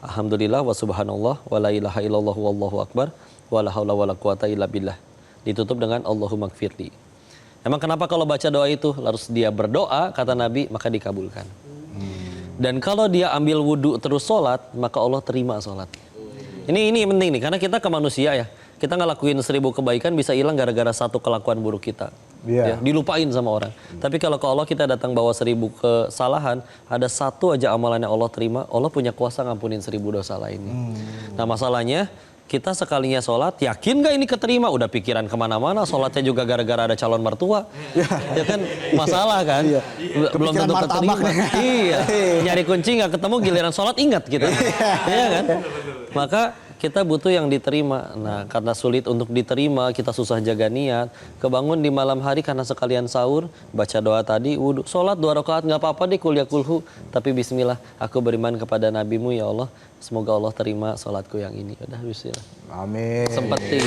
Speaker 4: Alhamdulillah wa subhanallah, wa la ilaha illallah wallahu akbar, wala haula wala quwata illa billah. Ditutup dengan Allahumma gfirli. Emang kenapa kalau baca doa itu harus dia berdoa, kata Nabi, maka dikabulkan. Dan kalau dia ambil wudhu terus sholat, maka Allah terima sholat. Ini penting nih, karena kita ke manusia ya. Kita ngelakuin 1000 kebaikan bisa hilang gara-gara satu kelakuan buruk kita. Ya, dilupain sama orang. Tapi kalau ke Allah kita datang bawa 1000 kesalahan, ada satu aja amalan yang Allah terima, Allah punya kuasa ngampunin 1000 dosa lainnya. Nah masalahnya, Kita sekalinya sholat, yakin gak ini keterima? Udah pikiran kemana-mana, sholatnya juga gara-gara ada calon mertua. Ya kan masalah kan? Belum tentu keterima. Iya, nyari kunci gak ketemu, giliran sholat ingat kita. Iya kan? Maka kita butuh yang diterima. Nah, karena sulit untuk diterima, kita susah jaga niat. Kebangun di malam hari karena sekalian sahur, baca doa tadi, wudhu, sholat 2 rakaat nggak apa-apa deh, kuliah kulhu. Tapi bismillah, aku beriman kepada nabimu ya Allah. Semoga Allah terima sholatku yang ini. Udah, bismillah.
Speaker 1: Amin.
Speaker 4: Sempetin.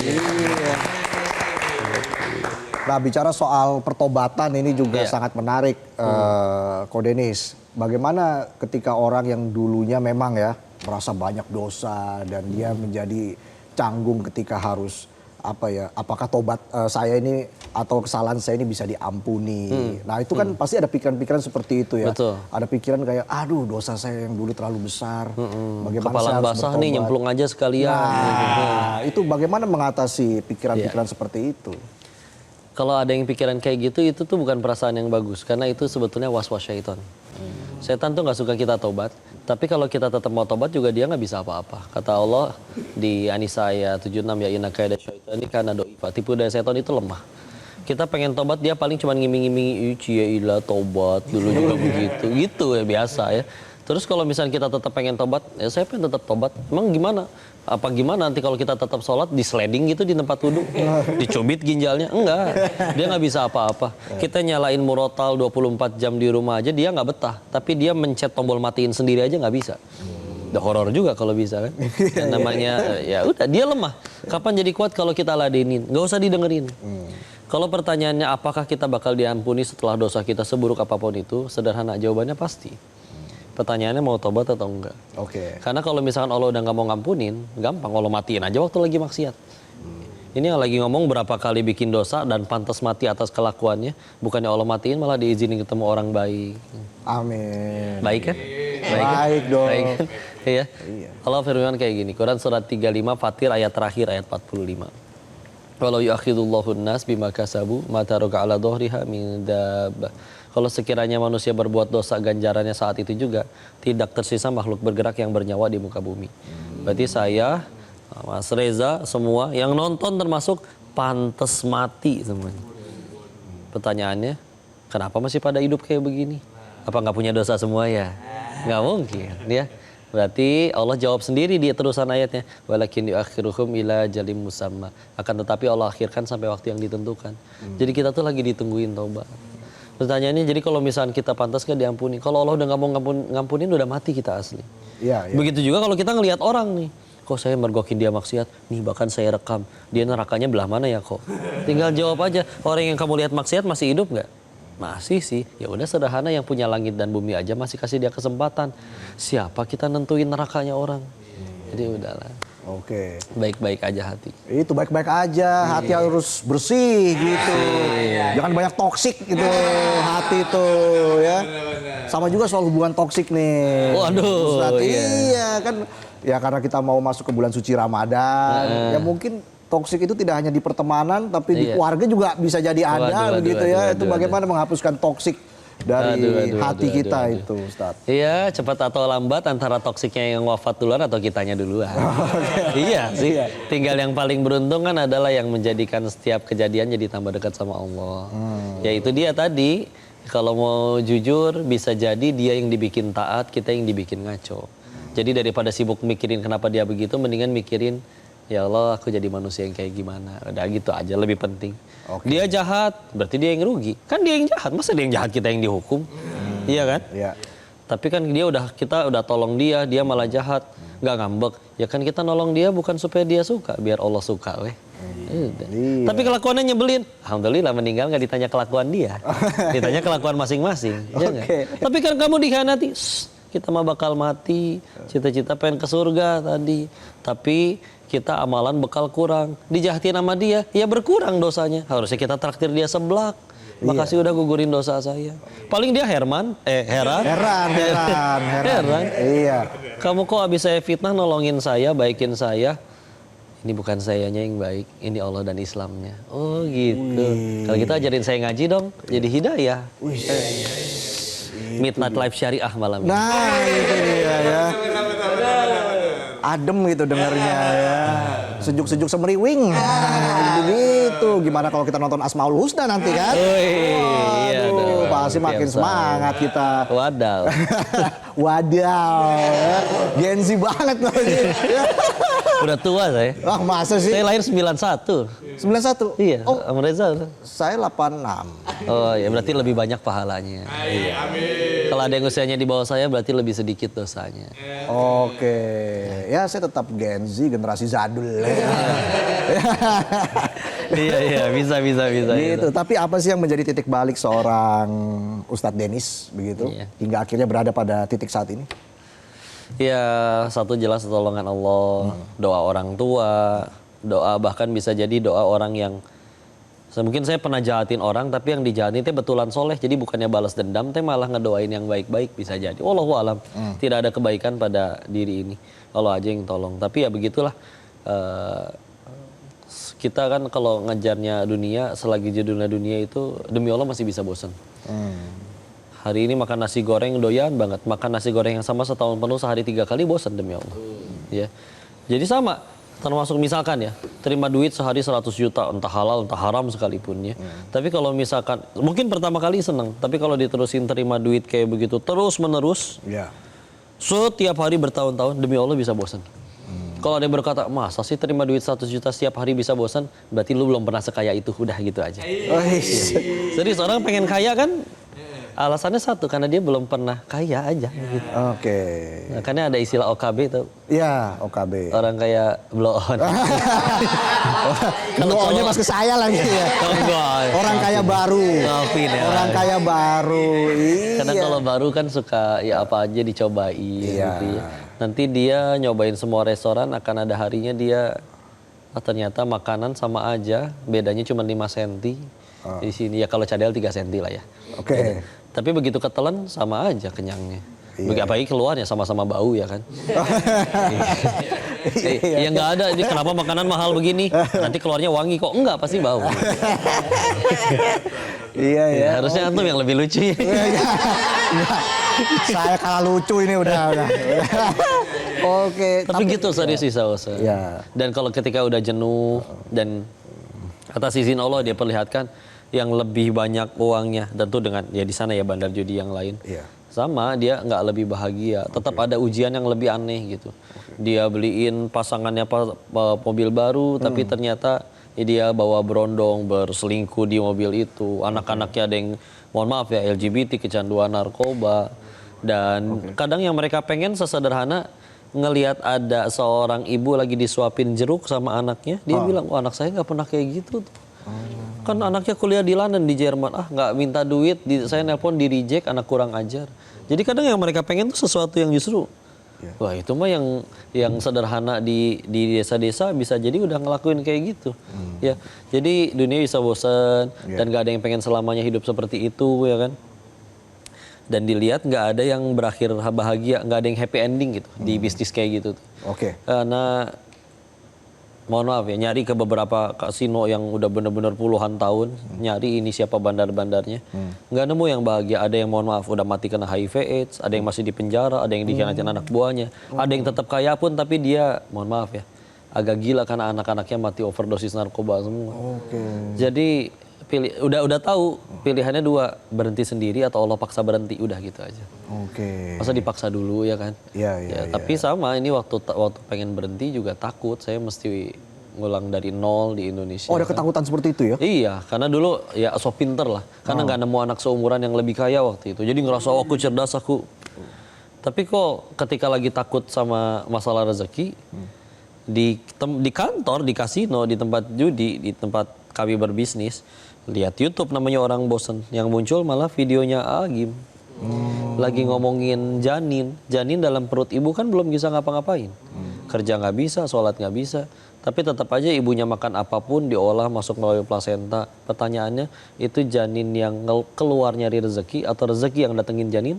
Speaker 1: Nah, bicara soal pertobatan ini juga sangat menarik, Ko Denis. Bagaimana ketika orang yang dulunya memang ya merasa banyak dosa dan dia menjadi canggung ketika harus apakah tobat saya ini atau kesalahan saya ini bisa diampuni. Nah, itu kan pasti ada pikiran-pikiran seperti itu ya.
Speaker 4: Betul.
Speaker 1: Ada pikiran kayak aduh dosa saya yang dulu terlalu besar. Bagaimana
Speaker 4: Kepala
Speaker 1: saya harus
Speaker 4: basah
Speaker 1: bertobat?
Speaker 4: nih, nyemplung aja sekalian.
Speaker 1: Nah, itu bagaimana mengatasi pikiran-pikiran seperti itu?
Speaker 4: Kalau ada yang pikiran kayak gitu, itu tuh bukan perasaan yang bagus. Karena itu sebetulnya was-was syaitan. Setan tuh nggak suka kita tobat. Tapi kalau kita tetap mau tobat juga dia nggak bisa apa-apa. Kata Allah di An-Nisa ayat 76, ya inna kaida syaitani kana do'ifa. Tipu daya setan itu lemah. Kita pengen tobat, dia paling cuma ngiming-ngiming, cia tobat dulu juga begitu. Gitu ya biasa ya. Terus kalau misalnya kita tetap pengen tobat, ya saya pengen tetap tobat. Emang gimana? Apa gimana nanti kalau kita tetap sholat di sliding gitu di tempat wudhu, dicubit ginjalnya? Enggak, dia nggak bisa apa-apa. Kita nyalain murotal 24 jam di rumah aja dia nggak betah, tapi dia mencet tombol matiin sendiri aja nggak bisa. Udah horor juga kalau bisa kan. Yang namanya ya udah dia lemah. Kapan jadi kuat kalau kita ladenin? Nggak usah didengerin. Kalau pertanyaannya apakah kita bakal diampuni setelah dosa kita seburuk apapun itu, sederhana jawabannya pasti. Pertanyaannya mau tobat atau enggak.
Speaker 1: Oke.
Speaker 4: Karena kalau misalkan Allah udah nggak mau ngampunin, gampang Allah matiin aja waktu lagi maksiat. Ini yang lagi ngomong berapa kali bikin dosa dan pantas mati atas kelakuannya, bukannya Allah matiin malah diizinin ketemu orang baik.
Speaker 1: Amin.
Speaker 4: Baik kan?
Speaker 1: Baik dong.
Speaker 4: Baik kan? Iya. Allah firman kayak gini, Quran surat 35 Fatir ayat terakhir ayat 45. Walau yu'akhidullahu an-nas bima kasabu ma taraka 'ala dhahriha min dabbah. Kalau sekiranya manusia berbuat dosa, ganjarannya saat itu juga tidak tersisa makhluk bergerak yang bernyawa di muka bumi. Berarti saya, Mas Reza, semua yang nonton termasuk pantas mati semuanya. Pertanyaannya, kenapa masih pada hidup kayak begini? Apa nggak punya dosa semua ya? Nggak mungkin ya. Berarti Allah jawab sendiri di terusan ayatnya, walakin yuakhiruhum ila ajalin musamma. Akan tetapi Allah akhirkan sampai waktu yang ditentukan. Jadi kita tuh lagi ditungguin taubat. Pertanyaannya, jadi kalau misalnya kita pantas gak diampuni? Kalau Allah udah nggak mau ngampunin, udah mati kita asli.
Speaker 1: Iya.
Speaker 4: Begitu juga kalau kita ngelihat orang nih, kok saya mergokin dia maksiat, nih bahkan saya rekam, dia nerakanya belah mana ya kok? Tinggal jawab aja, orang yang kamu lihat maksiat masih hidup nggak? Masih sih. Ya udah sederhana, yang punya langit dan bumi aja masih kasih dia kesempatan. Siapa kita nentuin nerakanya orang? Jadi udahlah.
Speaker 1: Oke.
Speaker 4: Baik-baik aja hati.
Speaker 1: Itu baik-baik aja, hati harus bersih gitu. Jangan banyak toksik gitu hati itu ya. Sama juga soal hubungan toksik nih.
Speaker 4: Waduh,
Speaker 1: Ustadz.
Speaker 4: iya.
Speaker 1: Iya kan. Ya karena kita mau masuk ke bulan suci Ramadan. Ya mungkin toksik itu tidak hanya di pertemanan tapi di keluarga juga bisa jadi ada begitu ya. Itu bagaimana menghapuskan toksik dari hati kita itu, Ustadz.
Speaker 4: Iya, cepat atau lambat antara toksiknya yang wafat duluan atau kitanya duluan. Iya sih. Tinggal yang paling beruntung kan adalah yang menjadikan setiap kejadian jadi tambah dekat sama Allah. Yaitu dia tadi, kalau mau jujur bisa jadi dia yang dibikin taat, kita yang dibikin ngaco. Jadi daripada sibuk mikirin kenapa dia begitu, mendingan mikirin, ya Allah aku jadi manusia yang kayak gimana. Udah gitu aja, lebih penting. Dia jahat, berarti dia yang rugi. Kan dia yang jahat, masa dia yang jahat kita yang dihukum? Iya kan?
Speaker 1: Iya.
Speaker 4: Tapi kan kita udah tolong dia malah jahat, nggak ngambek. Ya kan kita nolong dia bukan supaya dia suka, biar Allah suka weh.
Speaker 1: Iya.
Speaker 4: Tapi kelakuannya nyebelin. Alhamdulillah meninggal nggak ditanya kelakuan dia. Ditanya kelakuan masing-masing. Ya nggak? Tapi kan kamu dikhianati. Kita mah bakal mati, cita-cita pengen ke surga tadi. Tapi kita amalan bekal kurang. Dijahatin sama dia, ya berkurang dosanya. Harusnya kita traktir dia seblak. Makasih udah gugurin dosa saya. Paling dia heran.
Speaker 1: Iya.
Speaker 4: Kamu kok abis saya fitnah nolongin saya, baikin saya. Ini bukan sayanya yang baik, ini Allah dan Islamnya. Oh gitu. Kalau gitu ajarin saya ngaji dong, jadi hidayah. Midnight Live Syariah malam ini.
Speaker 1: Nah itu dia ya. Adem gitu dengarnya ya. sejuk-sejuk semeriwing. Begitu. Gimana kalau kita nonton Asmaul Husna nanti kan?
Speaker 4: Iya
Speaker 1: Aduh,
Speaker 4: dong.
Speaker 1: pasti makin
Speaker 4: Biasa.
Speaker 1: semangat kita.
Speaker 4: Wadaw.
Speaker 1: Wadaw, Gen Z banget loh ini.
Speaker 4: Udah tua saya.
Speaker 1: Wah, masa sih?
Speaker 4: Saya lahir 91.
Speaker 1: 91?
Speaker 4: Iya,
Speaker 1: Oh,
Speaker 4: Om Reza.
Speaker 1: saya 86.
Speaker 4: Oh ya, berarti lebih banyak pahalanya. Iya. Kalau ada yang usianya di bawah saya berarti lebih sedikit dosanya.
Speaker 1: Oke, ya saya tetap Gen Z, generasi zadul.
Speaker 4: Iya, bisa.
Speaker 1: Gitu. Tapi apa sih yang menjadi titik balik seorang Ustadz Denis begitu
Speaker 4: Iya.
Speaker 1: hingga akhirnya berada pada titik saat ini?
Speaker 4: Ya, satu jelas pertolongan Allah, doa orang tua, doa bahkan bisa jadi doa orang yang mungkin saya pernah jahatin orang tapi yang dijahatin itu betulan soleh, jadi bukannya balas dendam, tapi malah ngedoain yang baik-baik bisa jadi. Wallahu alam, tidak ada kebaikan pada diri ini, Allah aja yang tolong. Tapi ya begitulah, kita kan kalau ngejarnya dunia, selagi judulnya dunia itu demi Allah masih bisa bosan. Hari ini makan nasi goreng doyan banget, makan nasi goreng yang sama setahun penuh sehari 3 kali bosan demi Allah. Ya, jadi sama. Termasuk misalkan ya, terima duit sehari 100 juta, entah halal, entah haram sekalipun ya. Tapi kalau misalkan, mungkin pertama kali seneng, tapi kalau diterusin terima duit kayak begitu terus menerus,
Speaker 1: Ya.
Speaker 4: setiap hari bertahun-tahun, demi Allah bisa bosan. Kalau ada yang berkata, masa sih terima duit 100 juta setiap hari bisa bosan, berarti lu belum pernah sekaya itu, udah gitu aja.
Speaker 1: Oh,
Speaker 4: Serius, orang pengen kaya kan, alasannya satu, karena dia belum pernah kaya aja. Gitu.
Speaker 1: Oke.
Speaker 4: Makanya ada istilah OKB tuh,
Speaker 1: Ya, OKB.
Speaker 4: orang kaya blow on.
Speaker 1: Kalau nya pas ke saya lagi ya. Orang kaya baru.
Speaker 4: Maafin ya.
Speaker 1: Orang kaya baru. Iya.
Speaker 4: Karena kalau baru kan suka ya apa aja dicobain
Speaker 1: Iya.
Speaker 4: gitu ya. Nanti dia nyobain semua restoran, akan ada harinya dia ternyata makanan sama aja, bedanya cuma 5 cm. Di sini ya kalau cadel 3 cm lah ya.
Speaker 1: Oke.
Speaker 4: Ya. Tapi begitu ketelan sama aja kenyangnya.
Speaker 1: Iya.
Speaker 4: Apalagi keluarnya sama-sama bau ya kan. Ya nggak ada, ini kenapa makanan mahal begini? Nanti keluarnya wangi kok? Enggak, pasti bau.
Speaker 1: Iya ya.
Speaker 4: Harusnya antum yang lebih lucu ya.
Speaker 1: Saya kalah lucu ini udah. Oke.
Speaker 4: Tapi gitu serius sih Sausa.
Speaker 1: Ya.
Speaker 4: Dan kalau ketika udah jenuh dan atas izin Allah dia perlihatkan yang lebih banyak uangnya, tentu dengan ya di sana ya bandar judi yang lain.
Speaker 1: Iya.
Speaker 4: Sama dia nggak lebih bahagia, tetap ada ujian yang lebih aneh gitu. Dia beliin pasangannya mobil baru, tapi ternyata ya dia bawa berondong, berselingkuh di mobil itu. Anak-anaknya ada yang, mohon maaf ya, LGBT, kecanduan narkoba. Dan kadang yang mereka pengen sesederhana, ngelihat ada seorang ibu lagi disuapin jeruk sama anaknya, dia bilang, oh anak saya nggak pernah kayak gitu tuh. Kan anaknya kuliah di London, di Jerman, nggak minta duit, saya nelpon di reject, anak kurang ajar. Jadi kadang yang mereka pengen tuh sesuatu yang justru, wah itu mah yang sederhana di desa-desa bisa jadi udah ngelakuin kayak gitu. Ya, jadi dunia bisa bosan dan nggak ada yang pengen selamanya hidup seperti itu ya kan. Dan dilihat nggak ada yang berakhir bahagia, nggak ada yang happy ending gitu di bisnis kayak gitu.
Speaker 1: Oke.
Speaker 4: Karena mohon maaf ya, nyari ke beberapa kasino yang udah bener-bener puluhan tahun, nyari ini siapa bandar-bandarnya, nggak nemu yang bahagia. Ada yang mohon maaf udah mati kena HIV/AIDS, ada yang masih di penjara, ada yang dikhianatin anak buahnya, ada yang tetap kaya pun tapi dia mohon maaf ya agak gila karena anak-anaknya mati overdosis narkoba semua. Jadi udah tahu pilihannya 2, berhenti sendiri atau Allah paksa berhenti, udah gitu aja.
Speaker 1: Oke.
Speaker 4: Masa dipaksa dulu ya kan?
Speaker 1: Iya.
Speaker 4: Tapi sama ini waktu pengen berhenti juga takut, saya mesti ngulang dari nol di Indonesia.
Speaker 1: Oh, ada
Speaker 4: kan.
Speaker 1: ketakutan seperti itu ya?
Speaker 4: Iya, karena dulu ya so pinter lah, karena nggak nemu anak seumuran yang lebih kaya waktu itu. Jadi ngerasa aku cerdas aku. Tapi kok ketika lagi takut sama masalah rezeki, di kantor, di kasino, di tempat judi, di tempat kami berbisnis, lihat YouTube namanya orang bosen, yang muncul malah videonya Agim. Lagi ngomongin janin dalam perut ibu kan belum bisa ngapa-ngapain. Kerja nggak bisa, sholat nggak bisa. Tapi tetap aja ibunya makan apapun diolah masuk melalui plasenta. Pertanyaannya, itu janin yang keluar nyari rezeki atau rezeki yang datengin janin?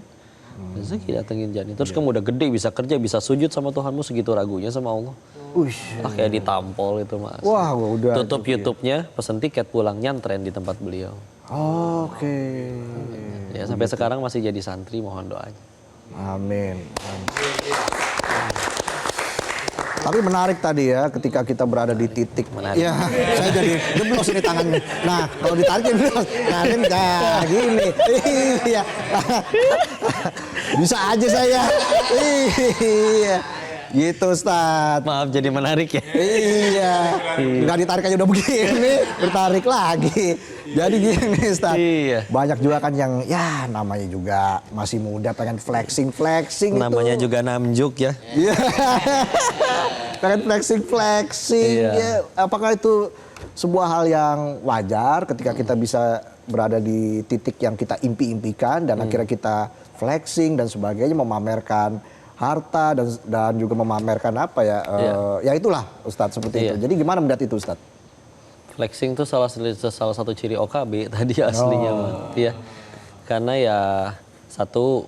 Speaker 4: Rezeki datengin janin. Terus kamu udah gede, bisa kerja, bisa sujud sama Tuhanmu, segitu ragunya sama Allah. Kayak ditampol itu mas.
Speaker 1: Wah, udah.
Speaker 4: Tutup YouTube-nya, pesen tiket pulang, nyantren di tempat beliau.
Speaker 1: Oke.
Speaker 4: Ya sampai sekarang masih jadi santri, mohon doanya.
Speaker 1: Amin. Tapi menarik tadi ya, ketika kita berada di titik.
Speaker 4: Menarik.
Speaker 1: Ya, saya jadi jeblos ini tangannya. Nah, kalau ditarik jeblos. Nah, ini enggak gini. Iya. Bisa aja saya. Iya. Gitu, Ustadz.
Speaker 4: Maaf jadi menarik ya.
Speaker 1: Iya. Enggak ditarik aja udah begini, bertarik lagi. Jadi gini, Ustadz.
Speaker 4: Iya.
Speaker 1: Banyak juga kan yang ya namanya juga masih muda pengen flexing
Speaker 4: Namanya
Speaker 1: itu.
Speaker 4: juga namjuk ya.
Speaker 1: Iya. Pengen flexing.
Speaker 4: Iya.
Speaker 1: Ya, apakah itu sebuah hal yang wajar ketika kita bisa berada di titik yang kita impi-impikan dan akhirnya kita flexing dan sebagainya, memamerkan harta dan juga memamerkan apa ya? Ya itulah, Ustadz, seperti itu. Jadi gimana melihat itu, Ustadz?
Speaker 4: Flexing tuh salah satu ciri OKB tadi aslinya, ya. Karena ya satu,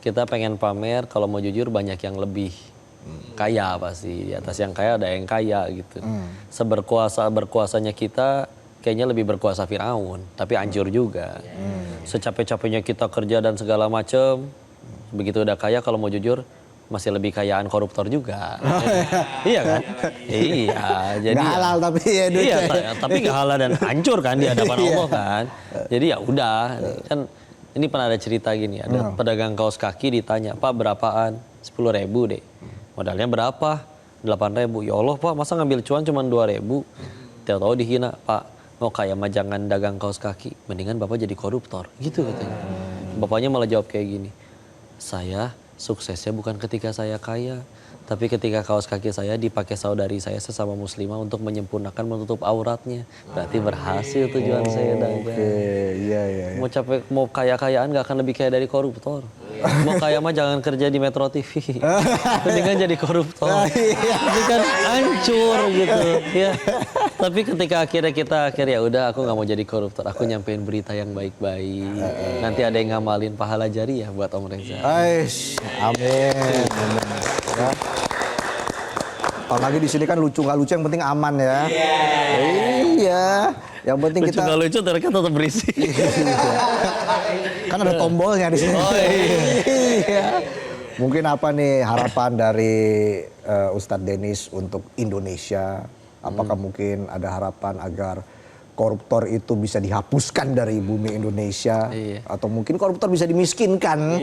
Speaker 4: kita pengen pamer, kalau mau jujur banyak yang lebih kaya pasti. Di atas yang kaya ada yang kaya gitu. Berkuasanya kita kayaknya lebih berkuasa Firaun, tapi hancur juga. Secapek-capeknya kita kerja dan segala macem, begitu udah kaya kalau mau jujur masih lebih kayaan koruptor juga. Iya kan? Iya, jadi
Speaker 1: Nggak halal tapi ya duitnya.
Speaker 4: Iya, tapi nggak halal dan hancur kan di hadapan Allah kan. Jadi ya udah, kan ini pernah ada cerita gini, ada pedagang kaos kaki ditanya, "Pak, berapaan?" 10.000 deh. Modalnya berapa? 8.000. Ya Allah, Pak, masa ngambil cuan cuma 2.000? Tahu-tahu dihina, "Pak, mau kaya mah jangan dagang kaos kaki, mendingan Bapak jadi koruptor." Gitu katanya. Bapaknya malah jawab kayak gini, "Saya suksesnya bukan ketika saya kaya, tapi ketika kaos kaki saya dipakai saudari saya sesama muslimah untuk menyempurnakan menutup auratnya. Berarti berhasil tujuan saya dagang."
Speaker 1: Iya.
Speaker 4: Mau kaya-kayaan gak akan lebih kaya dari koruptor. Mau kaya mah jangan kerja di Metro TV. Mendingan jadi koruptor. Tapi kan hancur gitu. Ya. Tapi ketika akhirnya kita ya udah aku nggak mau jadi koruptor. Aku nyampein berita yang baik-baik. Nanti ada yang ngamalin pahala jariah buat Om Reza.
Speaker 1: Aish, amin. Ya. Apalagi di sini kan lucu nggak lucu, yang penting aman ya. Iya. Yang penting
Speaker 4: Lucu
Speaker 1: kita
Speaker 4: nggak lucu ternyata tetap berisi.
Speaker 1: kan ada tombolnya di sini.
Speaker 4: Oh,
Speaker 1: iya. Mungkin apa nih harapan dari Ustadz Denis untuk Indonesia? Apakah mungkin ada harapan agar koruptor itu bisa dihapuskan dari bumi Indonesia?
Speaker 4: Iya.
Speaker 1: Atau mungkin koruptor bisa dimiskinkan?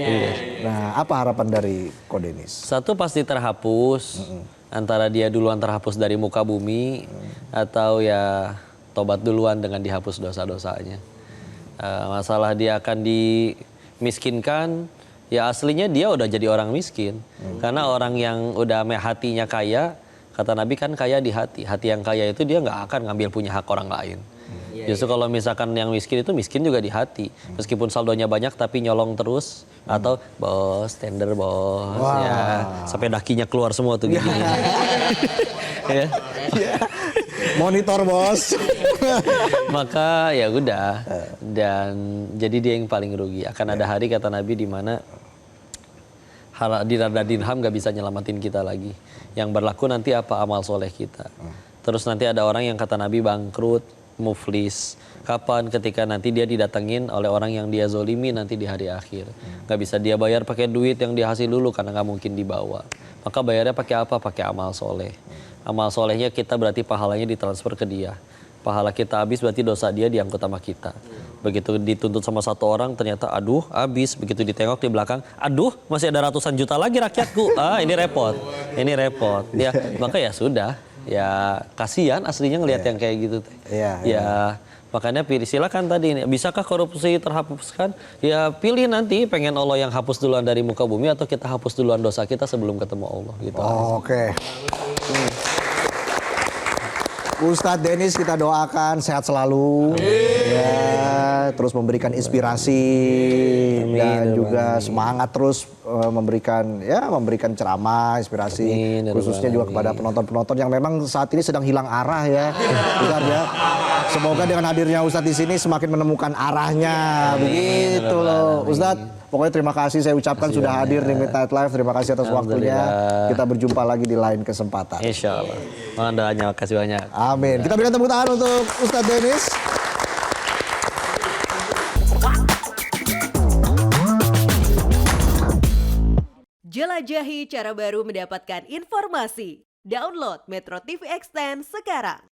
Speaker 1: Nah, apa harapan dari Ko Denis?
Speaker 4: Satu pasti terhapus. Antara dia duluan terhapus dari muka bumi, atau ya tobat duluan dengan dihapus dosa-dosanya. Masalah dia akan dimiskinkan, ya aslinya dia udah jadi orang miskin. Karena orang yang udah hatinya kaya, kata Nabi kan kaya di hati. Hati yang kaya itu dia nggak akan ngambil punya hak orang lain. Justru kalau misalkan yang miskin itu miskin juga di hati. Meskipun saldonya banyak tapi nyolong terus. Atau bos, tender bos. Ya, sampai dakinya keluar semua tuh gini. Ya.
Speaker 1: Monitor bos.
Speaker 4: Maka ya udah, dan jadi dia yang paling rugi. Akan ada hari kata Nabi di mana dinar dan dirham gak bisa nyelamatin kita lagi. Yang berlaku nanti apa? Amal soleh kita. Terus nanti ada orang yang kata Nabi bangkrut, muflis. Kapan? Ketika nanti dia didatengin oleh orang yang dia zolimi nanti di hari akhir. Gak bisa dia bayar pakai duit yang dihasil dulu karena gak mungkin dibawa. Maka bayarnya pakai apa? Pakai amal soleh. Amal solehnya kita berarti pahalanya ditransfer ke dia. Pahala kita habis berarti dosa dia diangkut sama kita. Begitu dituntut sama satu orang ternyata aduh habis. Begitu ditengok di belakang, aduh masih ada ratusan juta lagi rakyatku. Ini repot. Ini repot. Ya, maka ya sudah. Ya kasihan aslinya ngelihat yang kayak gitu. Ya makanya pilih, silakan tadi, bisakah korupsi terhapuskan? Ya pilih nanti, pengen Allah yang hapus duluan dari muka bumi atau kita hapus duluan dosa kita sebelum ketemu Allah gitu.
Speaker 1: Oke. Ustadz Denis kita doakan sehat selalu, ya, terus memberikan inspirasi dan juga semangat terus memberikan ceramah, inspirasi, khususnya juga kepada penonton-penonton yang memang saat ini sedang hilang arah ya, Ustadz ya. Semoga dengan hadirnya Ustadz di sini semakin menemukan arahnya, begitu loh, Ustadz. Pokoknya terima kasih saya ucapkan sudah hadir di Midnight Live. Terima kasih atas waktunya. Kita berjumpa lagi di lain kesempatan.
Speaker 4: Insya Allah. Mohon doanya, makasih banyak.
Speaker 1: Amin. Kita berikan tepuk tangan untuk Ustadz Denis.
Speaker 5: Jelajahi cara baru mendapatkan informasi. Download Metro TV Extend sekarang.